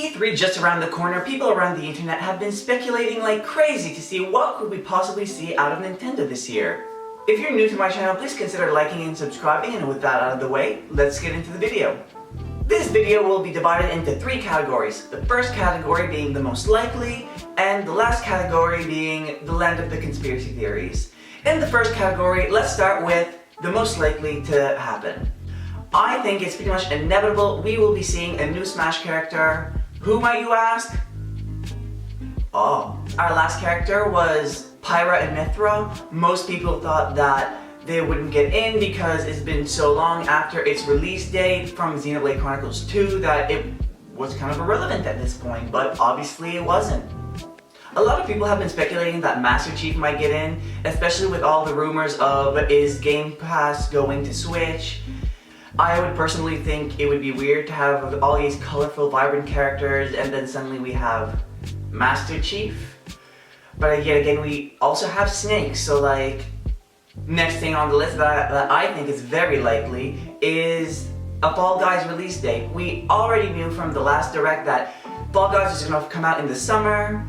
E3 just around the corner, people around the internet have been speculating like crazy to see what could we possibly see out of Nintendo this year. If you're new to my channel, please consider liking and subscribing, and with that out of the way, let's get into the video. This video will be divided into three categories, the first category being the most likely, and the last category being the land of the conspiracy theories. In the first category, let's start with the most likely to happen. I think it's pretty much inevitable we will be seeing a new Smash character. Who might you ask? Oh, our last character was Pyra and Mythra. Most people thought that they wouldn't get in because it's been so long after its release date from Xenoblade Chronicles 2 that it was kind of irrelevant at this point, but obviously it wasn't. A lot of people have been speculating that Master Chief might get in, especially with all the rumors of is Game Pass going to Switch. I would personally think it would be weird to have all these colorful, vibrant characters and then suddenly we have Master Chief. But yet again, we also have Snake, so like, next thing on the list that I think is very likely is a Fall Guys release date. We already knew from the last Direct that Fall Guys is going to come out in the summer.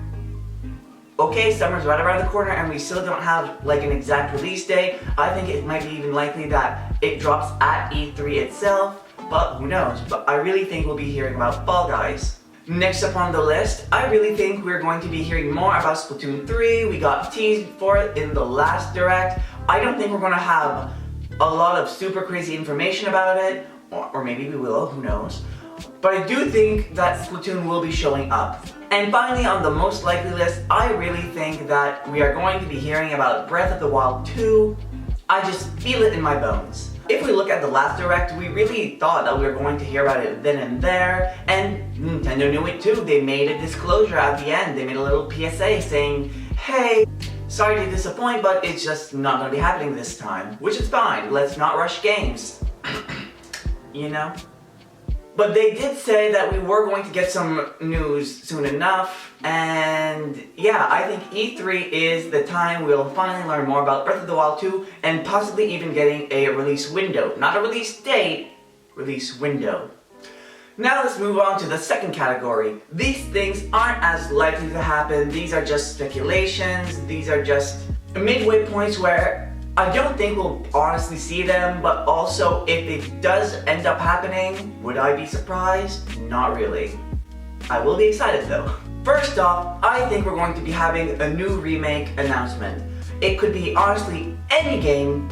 Okay, summer's right around the corner and we still don't have like an exact release date. I think it might be even likely that it drops at E3 itself, but who knows. But I really think we'll be hearing about Fall Guys. Next up on the list, I really think we're going to be hearing more about Splatoon 3. We got teased for it in the last Direct. I don't think we're going to have a lot of super crazy information about it, or maybe we will, who knows. But I do think that Splatoon will be showing up. And finally, on the most likely list, I really think that we are going to be hearing about Breath of the Wild 2. I just feel it in my bones. If we look at the last Direct, we really thought that we were going to hear about it then and there, and Nintendo knew it too. They made a disclosure at the end. They made a little PSA saying, hey, sorry to disappoint, but it's just not going to be happening this time. Which is fine, let's not rush games. You know? But they did say that we were going to get some news soon enough, and yeah, I think E3 is the time we'll finally learn more about Breath of the Wild 2 and possibly even getting a release window. Not a release date, release window. Now let's move on to the second category. These things aren't as likely to happen, these are just speculations, these are just midway points where I don't think we'll honestly see them, but also if it does end up happening, would I be surprised? Not really. I will be excited though. First off, I think we're going to be having a new remake announcement. It could be honestly any game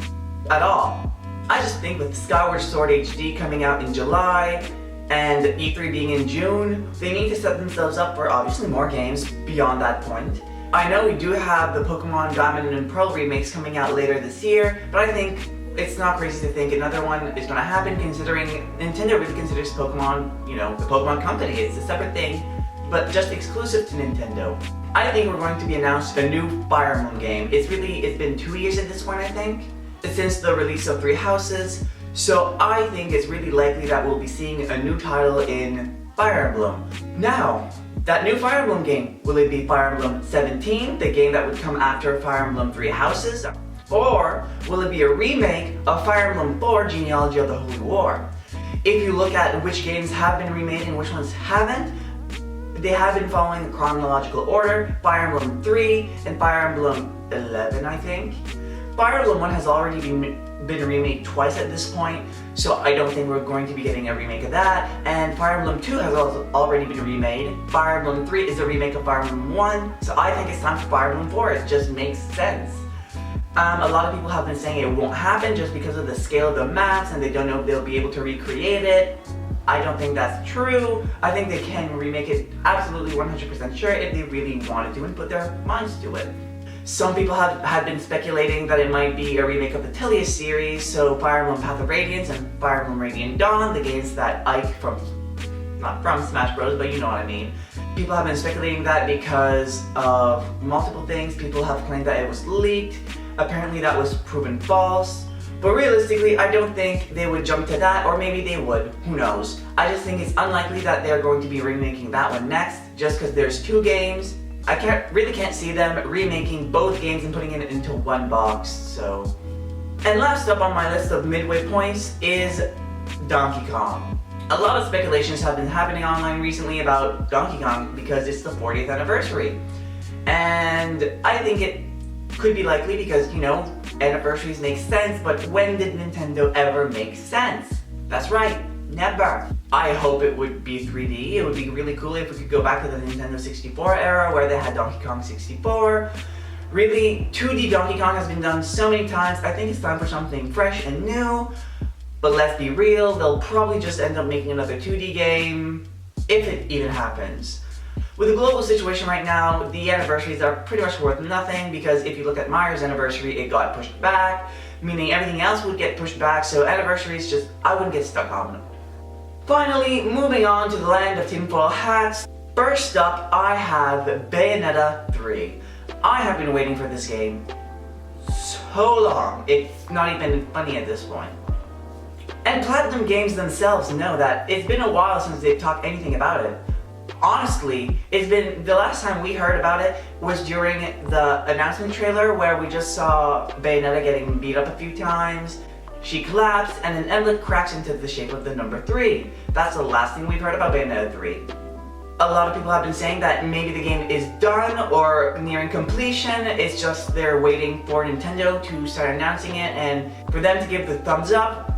at all. I just think with Skyward Sword HD coming out in July and E3 being in June, they need to set themselves up for obviously more games beyond that point. I know we do have the Pokemon Diamond and Pearl remakes coming out later this year, but I think it's not crazy to think another one is going to happen considering Nintendo really considers Pokemon, you know, the Pokemon company. It's a separate thing, but just exclusive to Nintendo. I think we're going to be announced a new Fire Emblem game. It's been 2 years at this point, I think, since the release of Three Houses, so I think it's really likely that we'll be seeing a new title in Fire Emblem. Now, that new Fire Emblem game, will it be Fire Emblem 17, the game that would come after Fire Emblem Three Houses? Or will it be a remake of Fire Emblem 4 Genealogy of the Holy War? If you look at which games have been remade and which ones haven't, they have been following the chronological order. Fire Emblem 3 and Fire Emblem 11, I think. Fire Emblem 1 has already been remade twice at this point, so I don't think we're going to be getting a remake of that. And Fire Emblem 2 has also already been remade. Fire Emblem 3 is a remake of Fire Emblem 1, so I think it's time for Fire Emblem 4. It just makes sense. A lot of people have been saying it won't happen just because of the scale of the maps and they don't know if they'll be able to recreate it. I don't think that's true. I think they can remake it absolutely 100% sure if they really wanted to and put their minds to it. Some people have been speculating that it might be a remake of the Tellius series, so Fire Emblem Path of Radiance and Fire Emblem Radiant Dawn, the games that Ike not from Smash Bros, but you know what I mean. People have been speculating that because of multiple things. People have claimed that it was leaked. Apparently that was proven false. But realistically, I don't think they would jump to that, or maybe they would, who knows. I just think it's unlikely that they're going to be remaking that one next, just because there's two games. I really can't see them remaking both games and putting it into one box, so. And last up on my list of midway points is Donkey Kong. A lot of speculations have been happening online recently about Donkey Kong because it's the 40th anniversary. And I think it could be likely because, you know, anniversaries make sense, but when did Nintendo ever make sense? That's right, never. I hope it would be 3D. It would be really cool if we could go back to the Nintendo 64 era where they had Donkey Kong 64. Really, 2D Donkey Kong has been done so many times. I think it's time for something fresh and new. But let's be real, they'll probably just end up making another 2D game, if it even happens. With the global situation right now, the anniversaries are pretty much worth nothing because if you look at Mario's anniversary, it got pushed back, meaning everything else would get pushed back, so anniversaries just, I wouldn't get stuck on them. Finally, moving on to the land of tinfoil hats. First up, I have Bayonetta 3. I have been waiting for this game so long, it's not even funny at this point. And Platinum Games themselves know that it's been a while since they've talked anything about it. Honestly, the last time we heard about it was during the announcement trailer where we just saw Bayonetta getting beat up a few times, she collapsed, and an emblem cracks into the shape of the number 3. That's the last thing we've heard about Bayonetta 3. A lot of people have been saying that maybe the game is done or nearing completion, it's just they're waiting for Nintendo to start announcing it and for them to give the thumbs up.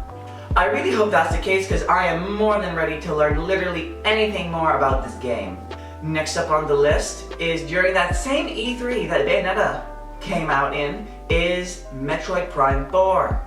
I really hope that's the case because I am more than ready to learn literally anything more about this game. Next up on the list is during that same E3 that Bayonetta came out in is Metroid Prime 4.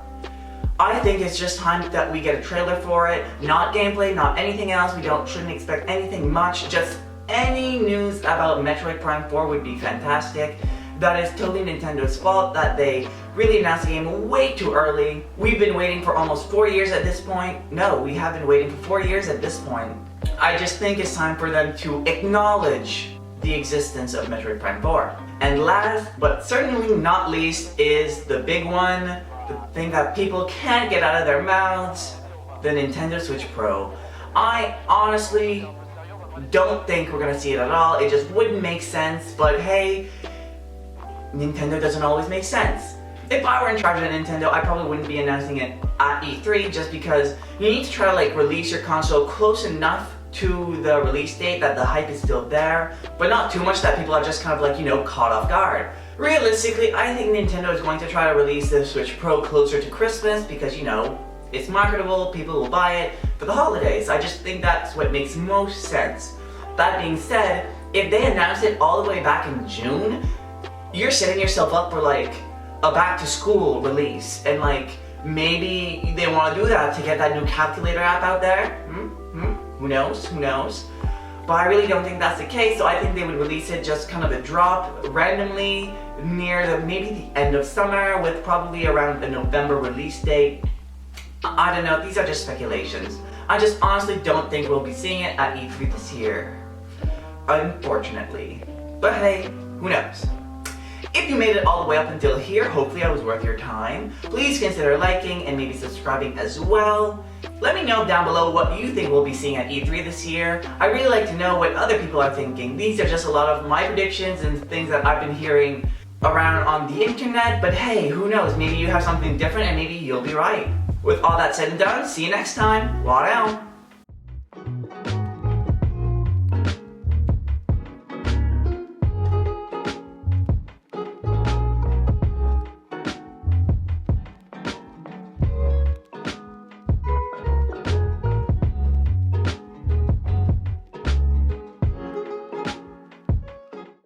I think it's just time that we get a trailer for it, not gameplay, not anything else, shouldn't expect anything much, just any news about Metroid Prime 4 would be fantastic. That is totally Nintendo's fault that they really announced the game way too early. We've been waiting for almost 4 years at this point. No, we have been waiting for 4 years at this point. I just think it's time for them to acknowledge the existence of Metroid Prime 4. And last, but certainly not least, is the big one, the thing that people can't get out of their mouths, the Nintendo Switch Pro. I honestly don't think we're gonna see it at all. It just wouldn't make sense, but hey, Nintendo doesn't always make sense. If I were in charge of Nintendo, I probably wouldn't be announcing it at E3 just because you need to try to like release your console close enough to the release date that the hype is still there, but not too much that people are just kind of like, you know, caught off guard. Realistically, I think Nintendo is going to try to release the Switch Pro closer to Christmas because, you know, it's marketable, people will buy it for the holidays. I just think that's what makes most sense. That being said, if they announce it all the way back in June, you're setting yourself up for like a back to school release, and like maybe they want to do that to get that new calculator app out there. Who knows? Who knows? But I really don't think that's the case, so I think they would release it just kind of a drop randomly near maybe the end of summer with probably around a November release date. I don't know, these are just speculations. I just honestly don't think we'll be seeing it at E3 this year. Unfortunately. But hey, who knows? If you made it all the way up until here, hopefully I was worth your time. Please consider liking and maybe subscribing as well. Let me know down below what you think we'll be seeing at E3 this year. I really like to know what other people are thinking. These are just a lot of my predictions and things that I've been hearing around on the internet, but hey, who knows, maybe you have something different and maybe you'll be right. With all that said and done, see you next time. Wow.